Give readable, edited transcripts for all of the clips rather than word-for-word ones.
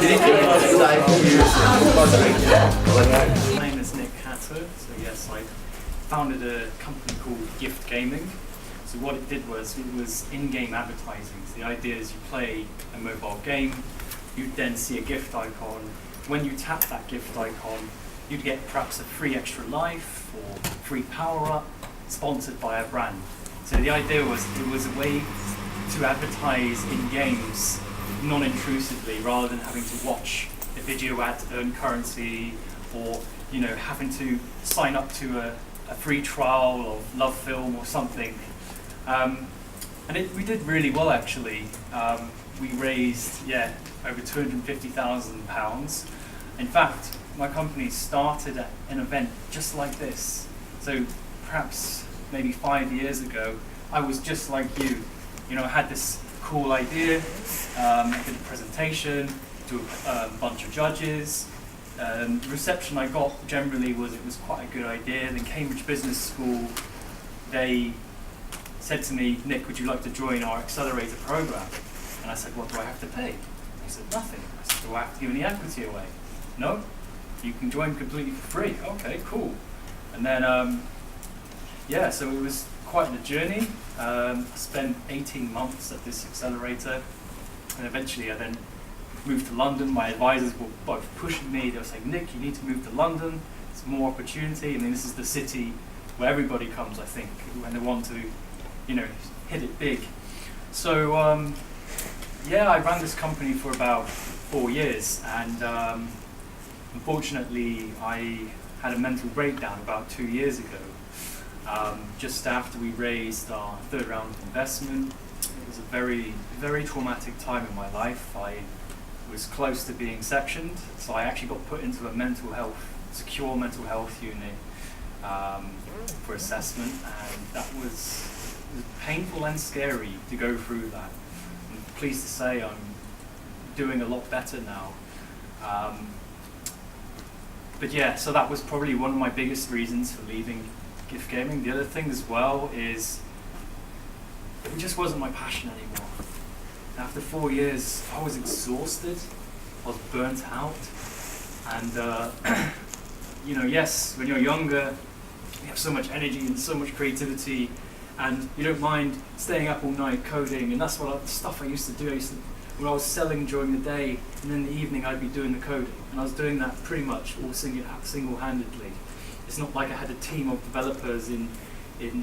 name is Nick Hatter. So yes, I founded a company called Gift Gaming. So what it did was, it was in-game advertising. So the idea is you play a mobile game, you'd then see a gift icon. When you tap that gift icon, you'd get perhaps a free extra life or free power-up sponsored by a brand. So the idea was, it was a way to advertise in games non-intrusively, rather than having to watch a video ad to earn currency, or having to sign up to a free trial of Love Film or something. We did really well, actually. We raised over £250,000. In fact, my company started at an event just like this. So perhaps maybe 5 years ago, I was just like you. I had this cool idea, I did a presentation to a bunch of judges. The reception I got generally was it was quite a good idea. Then Cambridge Business School, they said to me, Nick, would you like to join our accelerator program? And I said, what do I have to pay? They said, nothing. I said, do I have to give any equity away? No, you can join completely for free. Okay, cool. And then, so it was quite a journey. I spent 18 months at this accelerator, and eventually I then moved to London. My advisors were both pushing me. They were saying, Nick, you need to move to London. It's more opportunity. I mean, this is the city where everybody comes, I think, when they want to, hit it big. So, I ran this company for about 4 years, and unfortunately, I had a mental breakdown about 2 years ago. Just after we raised our third round of investment. It was a very, very traumatic time in my life. I was close to being sectioned, so I actually got put into a secure mental health unit for assessment, and that was painful and scary to go through that. I'm pleased to say I'm doing a lot better now. So that was probably one of my biggest reasons for leaving Gift Gaming. The other thing as well is it just wasn't my passion anymore. After 4 years, I was exhausted, I was burnt out, and yes, when you're younger, you have so much energy and so much creativity, and you don't mind staying up all night coding, and that's the stuff I used to do. When I was selling during the day, and in the evening I'd be doing the coding, and I was doing that pretty much all single-handedly. It's not like I had a team of developers in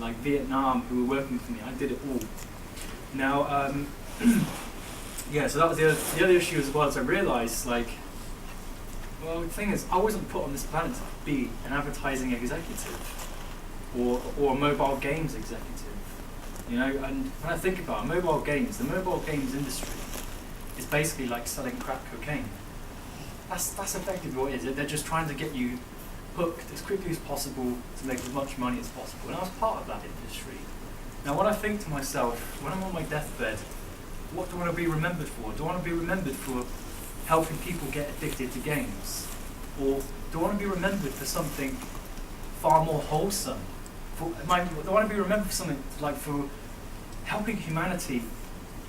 like Vietnam who were working for me. I did it all. Now, so that was the other issue as well. As I realized, the thing is, I wasn't put on this planet to be an advertising executive or a mobile games executive. And when I think about mobile games, the mobile games industry is basically like selling crack cocaine. That's effectively what it is. They're just trying to get you hooked as quickly as possible to make as much money as possible. And I was part of that industry. Now when I think to myself, when I'm on my deathbed, what do I want to be remembered for? Do I want to be remembered for helping people get addicted to games? Or do I want to be remembered for something far more wholesome? Do I want to be remembered for something like for helping humanity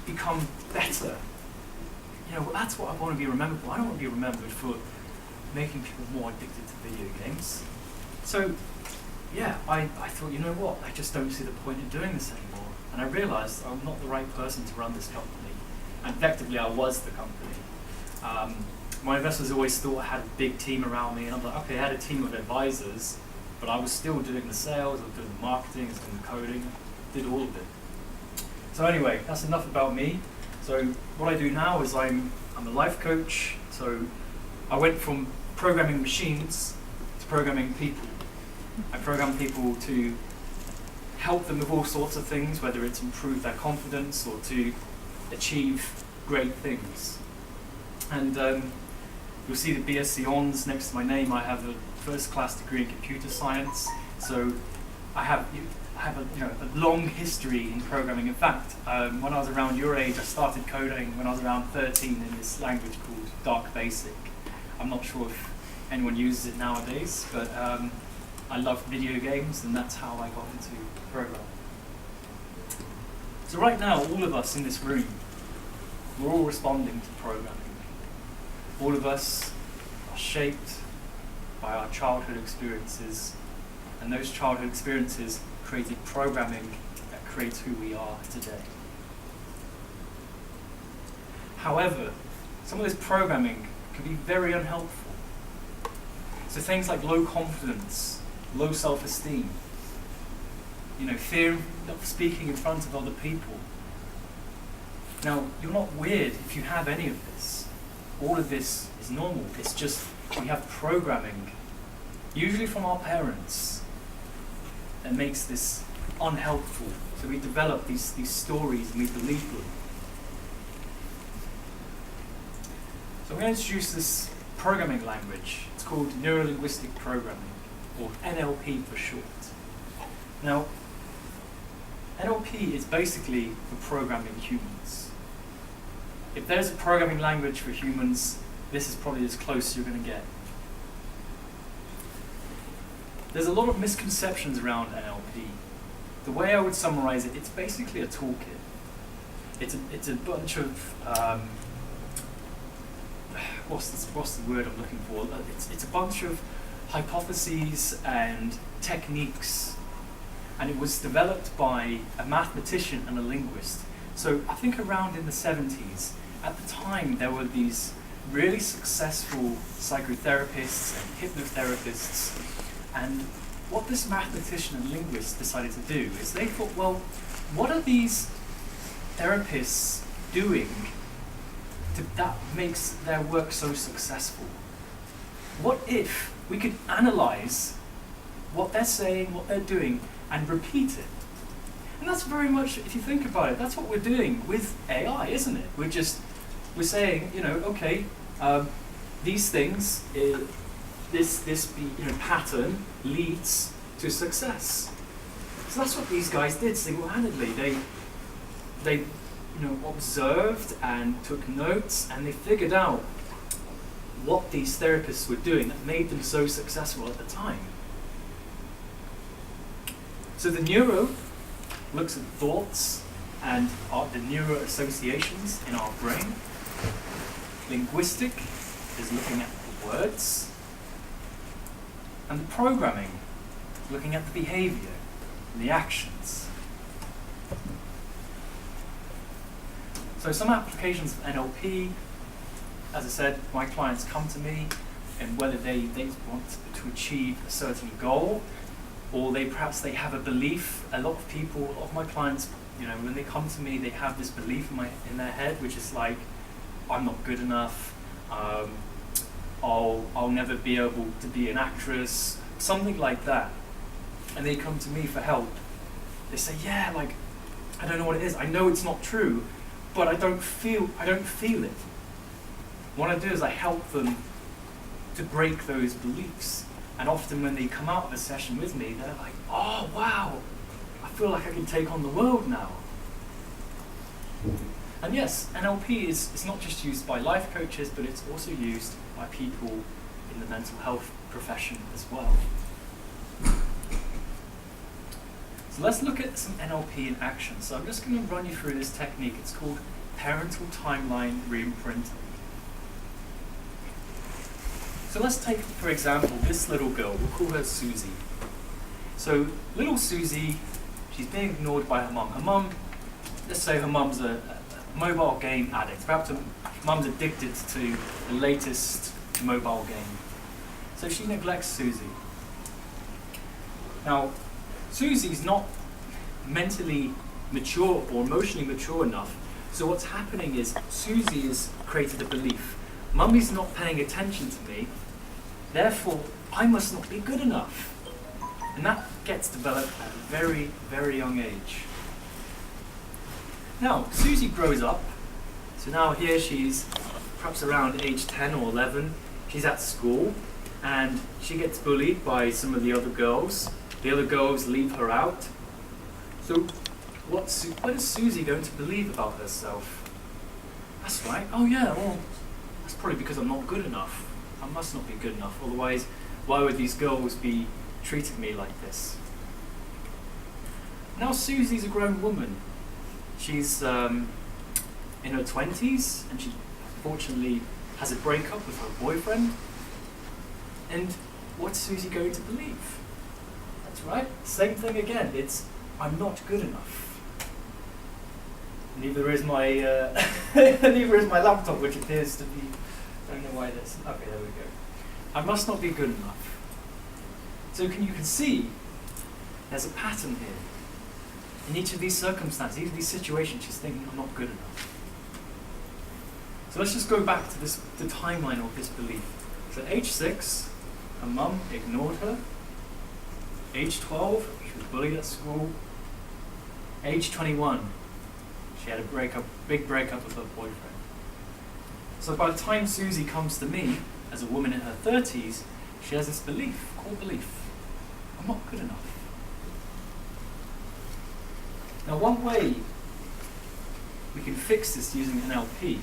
become better? That's what I want to be remembered for. I don't want to be remembered for making people more addicted to video games. So, I thought, you know what, I just don't see the point in doing this anymore. And I realized I'm not the right person to run this company. And effectively, I was the company. My investors always thought I had a big team around me, and I'm like, okay, I had a team of advisors, but I was still doing the sales, I was doing the marketing, I was doing the coding, did all of it. So anyway, that's enough about me. So what I do now is I'm a life coach. So I went from programming machines to programming people. I program people to help them with all sorts of things, whether it's improve their confidence or to achieve great things. And you'll see the BSc Hons next to my name. I have a first-class degree in computer science. So I have a long history in programming. In fact, when I was around your age, I started coding when I was around 13 in this language called Dark Basic. I'm not sure if anyone uses it nowadays, but I love video games, and that's how I got into programming. So right now, all of us in this room, we're all responding to programming. All of us are shaped by our childhood experiences, and those childhood experiences created programming that creates who we are today. However, some of this programming can be very unhelpful. So things like low confidence, low self-esteem, fear of speaking in front of other people. Now, you're not weird if you have any of this. All of this is normal. It's just we have programming, usually from our parents, that makes this unhelpful. So we develop these stories and we believe them. So I'm going to introduce this programming language. It's called Neuro-Linguistic Programming, or NLP for short. Now, NLP is basically for programming humans. If there's a programming language for humans, this is probably as close as you're going to get. There's a lot of misconceptions around NLP. The way I would summarize it, it's basically a toolkit. It's a bunch of what's the word I'm looking for? It's a bunch of hypotheses and techniques, and it was developed by a mathematician and a linguist. So I think around in the 70s, at the time there were these really successful psychotherapists and hypnotherapists, and what this mathematician and linguist decided to do is they thought, well, what are these therapists doing that makes their work so successful? What if we could analyze what they're saying, what they're doing, and repeat it? And that's very much, if you think about it, that's what we're doing with AI, isn't it? We're saying, okay, these things, this pattern leads to success. So that's what these guys did single-handedly. They observed and took notes, and they figured out what these therapists were doing that made them so successful at the time. So the neuro looks at thoughts and the neuro associations in our brain. Linguistic is looking at the words. And the programming is looking at the behavior and the actions. So some applications of NLP, as I said, my clients come to me, and whether they want to achieve a certain goal, or perhaps they have a belief. A lot of my clients, when they come to me, they have this belief in their head, which is like, I'm not good enough, I'll never be able to be an actress, something like that. And they come to me for help. They say, I don't know what it is. I know it's not true, but I don't feel it. What I do is I help them to break those beliefs. And often when they come out of a session with me, they're like, oh wow, I feel like I can take on the world now. And yes, NLP is not just used by life coaches, but it's also used by people in the mental health profession as well. So let's look at some NLP in action. So I'm just going to run you through this technique. It's called parental timeline reimprinting. So let's take, for example, this little girl. We'll call her Susie. So little Susie, she's being ignored by her mum. Her mum, let's say her mum's a mobile game addict. Perhaps her mum's addicted to the latest mobile game. So she neglects Susie. Now, Susie's not mentally mature or emotionally mature enough. So what's happening is Susie has created a belief. Mummy's not paying attention to me, therefore I must not be good enough. And that gets developed at a very, very young age. Now, Susie grows up. So now here she's perhaps around age 10 or 11. She's at school and she gets bullied by some of the other girls. The other girls leave her out. So what is Susie going to believe about herself? That's right. Oh yeah, well, that's probably because I'm not good enough. I must not be good enough. Otherwise, why would these girls be treating me like this? Now Susie's a grown woman. She's in her 20s, and she fortunately has a breakup with her boyfriend. And what's Susie going to believe? That's right, same thing again. It's, I'm not good enough. Neither is my neither is my laptop, which appears to be, I don't know why this, okay, there we go. I must not be good enough. So you can see there's a pattern here. In each of these circumstances, each of these situations, she's thinking, I'm not good enough. So let's just go back to the timeline of this belief. So at age 6, her mum ignored her. Age 12, she was bullied at school. Age 21, she had a big breakup with her boyfriend. So by the time Susie comes to me, as a woman in her 30s, she has this belief, core belief, I'm not good enough. Now one way we can fix this using NLP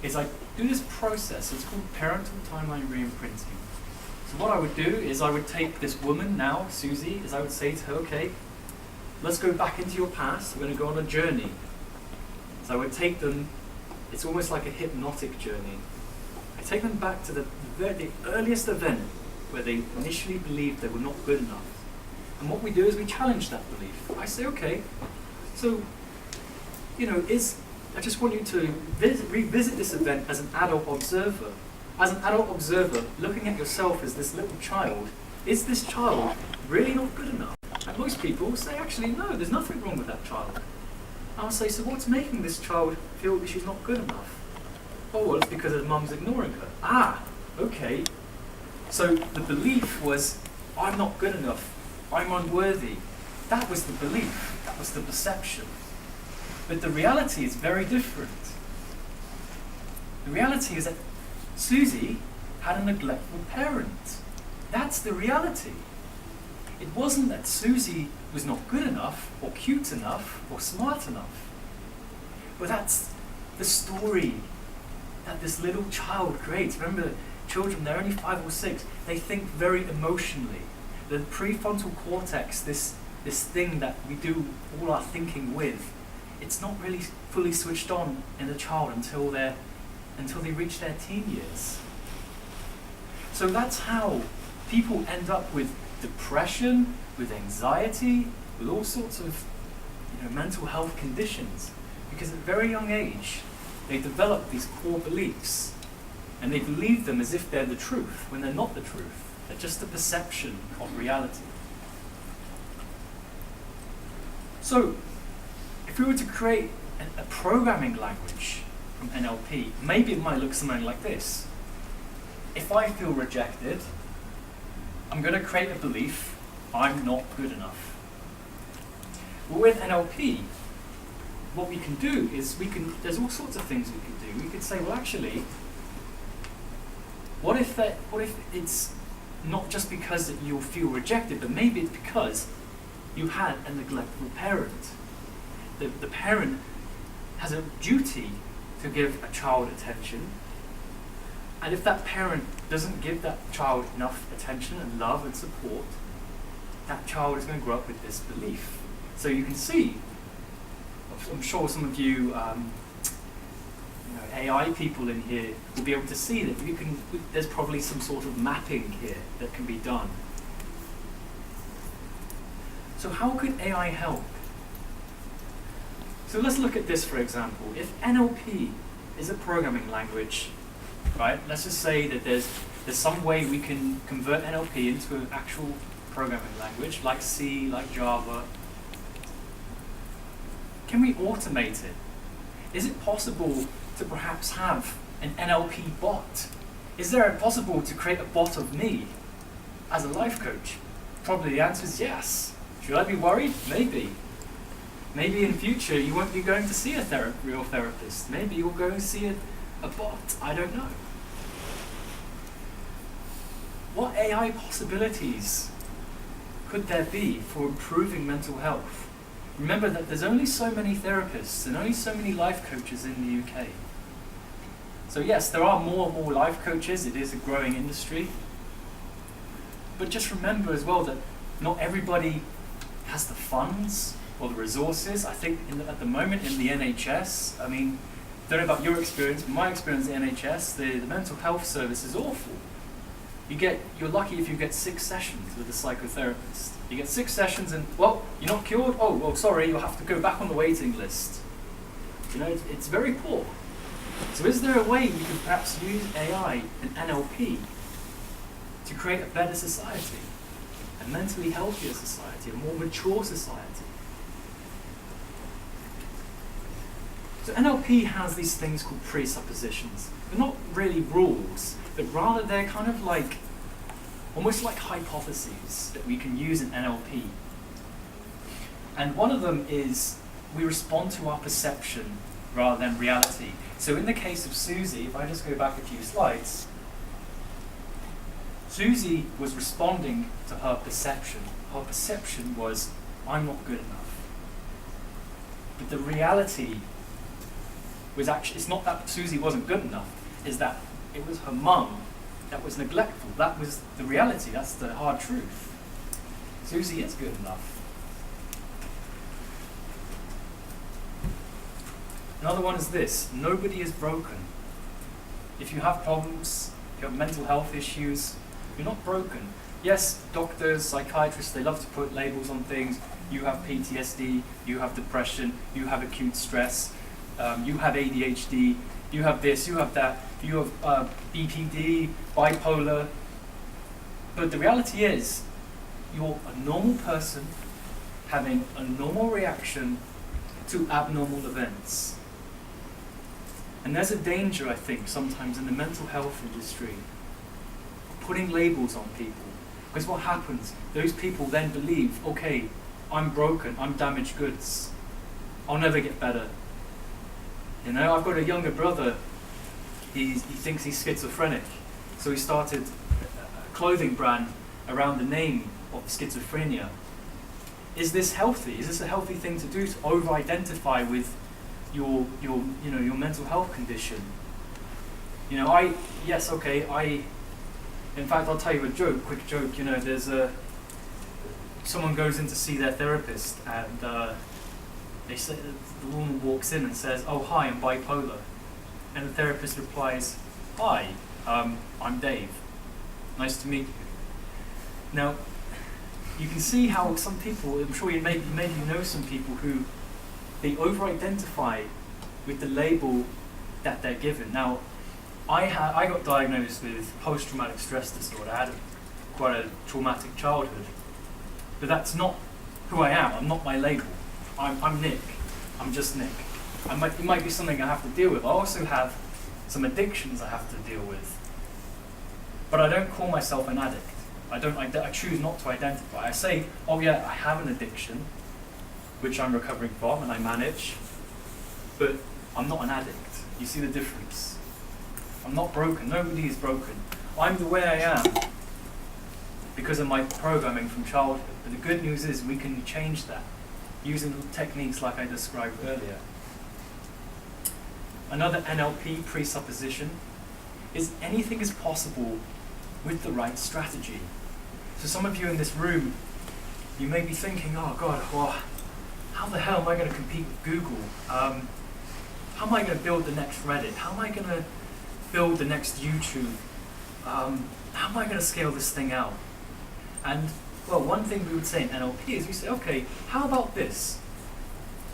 is I do this process, it's called parental timeline re-imprinting. So what I would do is I would take this woman now, Susie, is I would say to her, okay, let's go back into your past, we're going to go on a journey. So I would take them, it's almost like a hypnotic journey. I take them back to the earliest event where they initially believed they were not good enough. And what we do is we challenge that belief. I say, okay, so, I just want you to revisit this event as an adult observer. As an adult observer, looking at yourself as this little child, is this child really not good enough? And most people say, actually, no, there's nothing wrong with that child. I'll say, so what's making this child feel that she's not good enough? Oh, well, it's because her mum's ignoring her. Ah, okay. So the belief was, I'm not good enough. I'm unworthy. That was the belief. That was the perception. But the reality is very different. The reality is that Susie had a neglectful parent. That's the reality. It wasn't that Susie was not good enough, or cute enough, or smart enough. But that's the story that this little child creates. Remember, children, they're only 5 or 6. They think very emotionally. The prefrontal cortex, this thing that we do all our thinking with, it's not really fully switched on in the child until they reach their teen years. So that's how people end up with depression, with anxiety, with all sorts of mental health conditions, because at a very young age they develop these core beliefs and they believe them as if they're the truth when they're not the truth. They're just a perception of reality. So if we were to create a programming language from NLP, maybe it might look something like this. If I feel rejected, I'm going to create a belief, I'm not good enough. Well, with NLP, what we can do is there's all sorts of things we can do. We could say, well, actually, what if it's not just because that you'll feel rejected, but maybe it's because you had a neglectful parent. The parent has a duty to give a child attention, and if that parent doesn't give that child enough attention and love and support, that child is going to grow up with this belief. So you can see, I'm sure some of you, AI people in here will be able to see that there's probably some sort of mapping here that can be done. So how could AI help? So let's look at this, for example. If NLP is a programming language, right? Let's just say that there's some way we can convert NLP into an actual programming language, like C, like Java. Can we automate it? Is it possible to perhaps have an NLP bot? Is there possible to create a bot of me as a life coach? Probably the answer is yes. Should I be worried? Maybe. Maybe in future you won't be going to see a real therapist. Maybe you'll go and see a bot. I don't know. What AI possibilities could there be for improving mental health? Remember that there's only so many therapists and only so many life coaches in the UK. So yes, there are more and more life coaches. It is a growing industry. But just remember as well that not everybody has the funds or the resources. I think at the moment in the NHS, don't know about your experience, but my experience at NHS, the mental health service is awful. You're lucky if you get 6 sessions with a psychotherapist. You get 6 sessions and, well, you're not cured? Oh, well, sorry, you'll have to go back on the waiting list. You know, it's very poor. So is there a way we could perhaps use AI and NLP to create a better society, a mentally healthier society, a more mature society? So NLP has these things called presuppositions. They're not really rules, but rather they're kind of like, almost like hypotheses that we can use in NLP. And one of them is we respond to our perception rather than reality. So in the case of Susie, if I just go back a few slides, Susie was responding to her perception. Her perception was, I'm not good enough. But the reality was actually, it's not that Susie wasn't good enough, it's that it was her mum that was neglectful. That was the reality, that's the hard truth. Susie is good enough. Another one is this: nobody is broken. If you have problems, if you have mental health issues, you're not broken. Yes, doctors, psychiatrists, they love to put labels on things. You have PTSD, you have depression, you have acute stress, you have ADHD, you have this, you have that, you have BPD, bipolar. But the reality is, you're a normal person having a normal reaction to abnormal events. And there's a danger, I think, sometimes in the mental health industry of putting labels on people. Because what happens, those people then believe, okay, I'm broken, I'm damaged goods, I'll never get better. You know, I've got a younger brother, he thinks he's schizophrenic, so he started a clothing brand around the name of schizophrenia. Is this healthy? Is this a healthy thing to do, to over-identify with your mental health condition? You know, in fact, I'll tell you a quick joke. You know, there's someone goes in to see their therapist, and they say, the woman walks in and says, "Oh, hi, I'm bipolar," and the therapist replies, "Hi, I'm Dave. Nice to meet you." Now, you can see how some people, I'm sure you maybe know some people who they over-identify with the label that they're given. Now, I got diagnosed with post-traumatic stress disorder. I had quite a traumatic childhood, but that's not who I am. I'm not my label. I'm Nick. I'm just Nick. It might be something I have to deal with. I also have some addictions I have to deal with, but I don't call myself an addict. I choose not to identify. I say, oh yeah, I have an addiction, which I'm recovering from and I manage, but I'm not an addict. You see the difference? I'm not broken. Nobody is broken. I'm the way I am because of my programming from childhood. But the good news is we can change that using techniques like I described earlier. Another NLP presupposition is anything is possible with the right strategy. So some of you in this room, you may be thinking, oh God, well, how the hell am I going to compete with Google? How am I going to build the next Reddit? How am I going to build the next YouTube? How am I going to scale this thing out? And well, one thing we would say in NLP is we say, okay, how about this?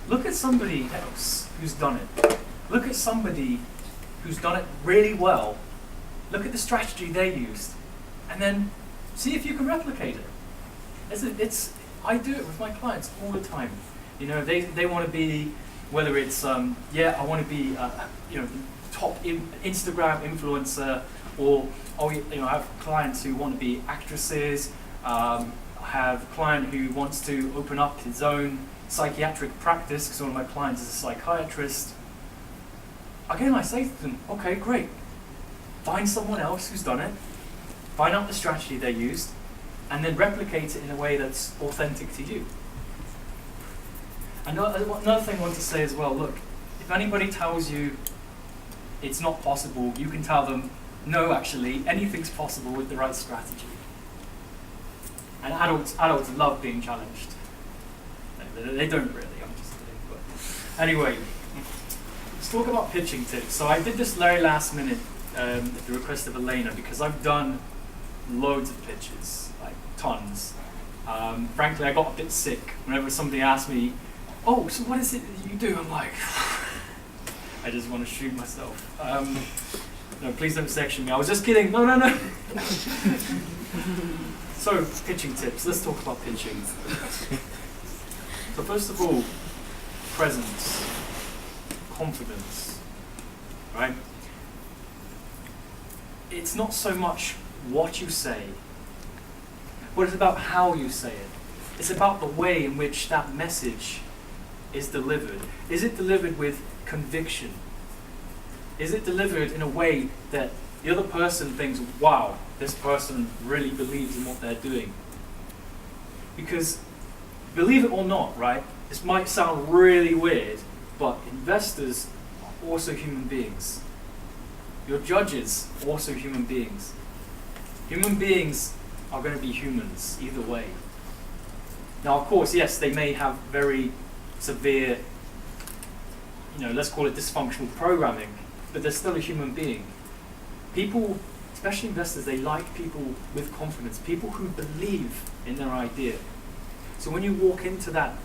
Look at somebody else who's done it. Look at somebody who's done it really well. Look at the strategy they used, and then see if you can replicate it. I do it with my clients all the time. You know, they want to be, whether it's I want to be top Instagram influencer, or I have clients who want to be actresses. I have a client who wants to open up his own psychiatric practice because one of my clients is a psychiatrist. Again, I say to them, okay, great. Find someone else who's done it, find out the strategy they used, and then replicate it in a way that's authentic to you. Another thing I want to say as well, look, if anybody tells you it's not possible, you can tell them, no, actually, anything's possible with the right strategy. And adults love being challenged. They don't really, I'm just kidding. But anyway, let's talk about pitching tips. So I did this very last minute at the request of Elena because I've done loads of pitches, like tons. Frankly, I got a bit sick whenever somebody asked me, oh, so what is it that you do? I'm like, I just want to shoot myself. No, please don't section me. I was just kidding. No, no, no. So, pitching tips. Let's talk about pitching. So first of all, presence, confidence, right? It's not so much what you say, but it's about how you say it. It's about the way in which that message is delivered. Is it delivered with conviction? Is it delivered in a way that the other person thinks, wow, this person really believes in what they're doing? Because, believe it or not, right, this might sound really weird, but investors are also human beings. Your judges are also human beings. Human beings are going to be humans either way. Now, of course, yes, they may have very severe, let's call it dysfunctional programming, but they're still a human being. People, especially investors, they like people with confidence, people who believe in their idea. So when you walk into that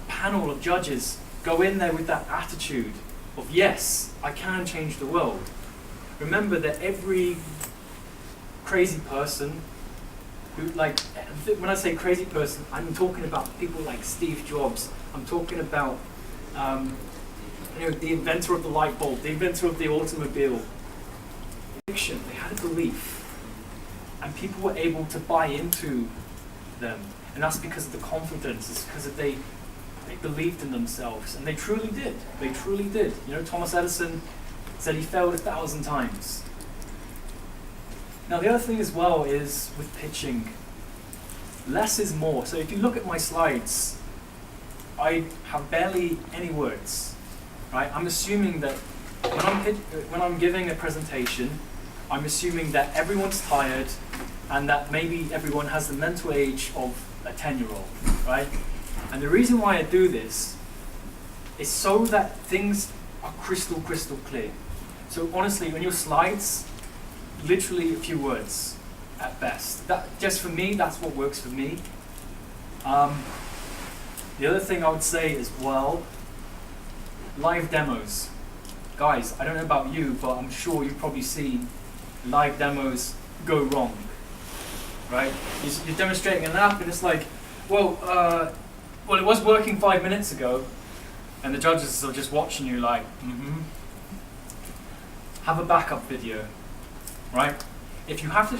panel of judges, go in there with that attitude of, yes, I can change the world. Remember that every crazy person who, when I say crazy person, I'm talking about people like Steve Jobs. I'm talking about the inventor of the light bulb, the inventor of the automobile. They had a belief, and people were able to buy into them, and that's because of the confidence. It's because they believed in themselves, and they truly did. They truly did. Thomas Edison said he failed 1,000 times. Now, the other thing as well is with pitching, less is more. So if you look at my slides, I have barely any words, right? I'm assuming that when I'm giving a presentation, I'm assuming that everyone's tired and that maybe everyone has the mental age of a 10-year-old, right? And the reason why I do this is so that things are crystal clear. So honestly, on your slides, literally a few words at best. Just for me, that's what works for me. The other thing I would say as well, live demos. Guys, I don't know about you, but I'm sure you've probably seen live demos go wrong, right? You're demonstrating an app and it's like, well, it was working 5 minutes ago, and the judges are just watching you like, Have a backup video, right? If you have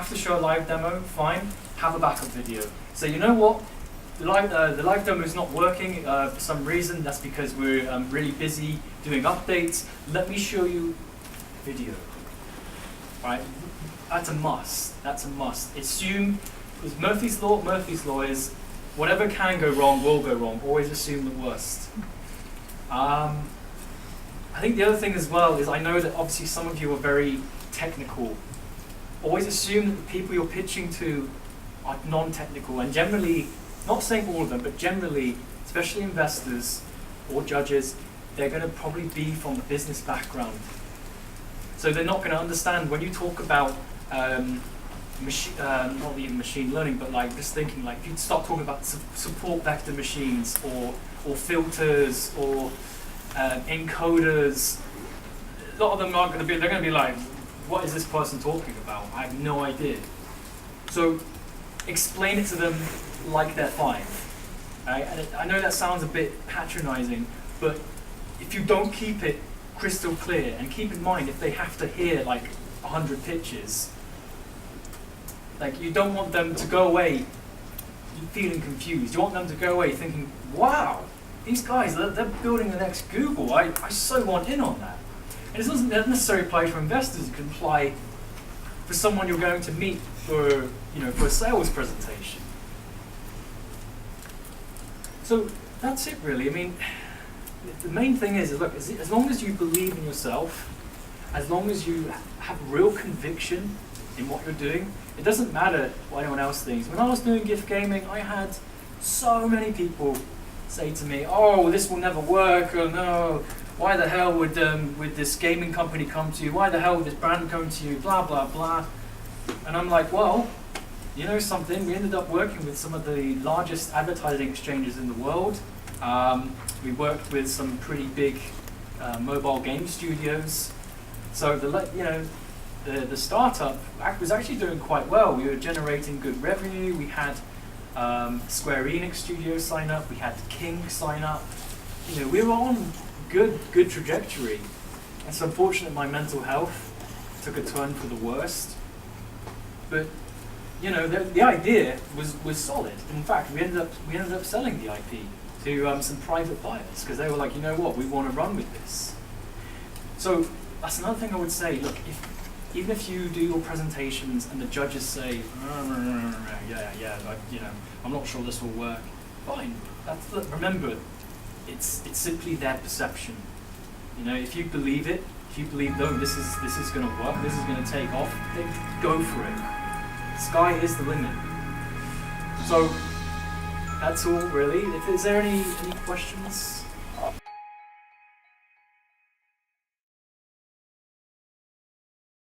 to show a live demo, fine. Have a backup video. So you know what? The live demo is not working for some reason. That's because we're really busy doing updates. Let me show you video, right? That's a must. That's a must. Assume, because Murphy's law is whatever can go wrong will go wrong. Always assume the worst. I think the other thing as well is I know that obviously some of you are very technical. Always assume that the people you're pitching to are non-technical, and generally, not saying all of them, but generally, especially investors or judges, they're going to probably be from a business background. So they're not going to understand when you talk about not even machine learning, but like just thinking like if you start talking about support vector machines or filters or encoders, a lot of them aren't going to be. They're going to be like, what is this person talking about? I have no idea. So explain it to them like they're 5. Right? And I know that sounds a bit patronizing, but if you don't keep it crystal clear, and keep in mind if they have to hear like 100 pitches, like you don't want them to go away feeling confused. You want them to go away thinking, wow, these guys, they're building the next Google. I so want in on that. And it doesn't necessarily apply for investors. It can apply for someone you're going to meet for a sales presentation. So that's it really. I mean, the main thing is look, as long as you believe in yourself, as long as you have real conviction in what you're doing, it doesn't matter what anyone else thinks. When I was doing gift gaming, I had so many people say to me, "Oh, this will never work. Oh no, why the hell would this gaming company come to you? Why the hell would this brand come to you? Blah blah blah." And I'm like, well, you know something? We ended up working with some of the largest advertising exchanges in the world. We worked with some pretty big mobile game studios. So the startup was actually doing quite well. We were generating good revenue. We had Square Enix Studios sign up. We had King sign up. You know, we were on good trajectory. It's unfortunate my mental health took a turn for the worst. But you know, the idea was solid. In fact, we ended up selling the IP to some private buyers because they were like, you know what, we want to run with this. So that's another thing I would say. Look, even if you do your presentations and the judges say, I'm not sure this will work, fine. Remember, it's simply their perception. You know, if you believe it, if you believe, no, this is going to work, this is going to take off, then go for it. Sky is the limit. So that's all really. Is there any questions?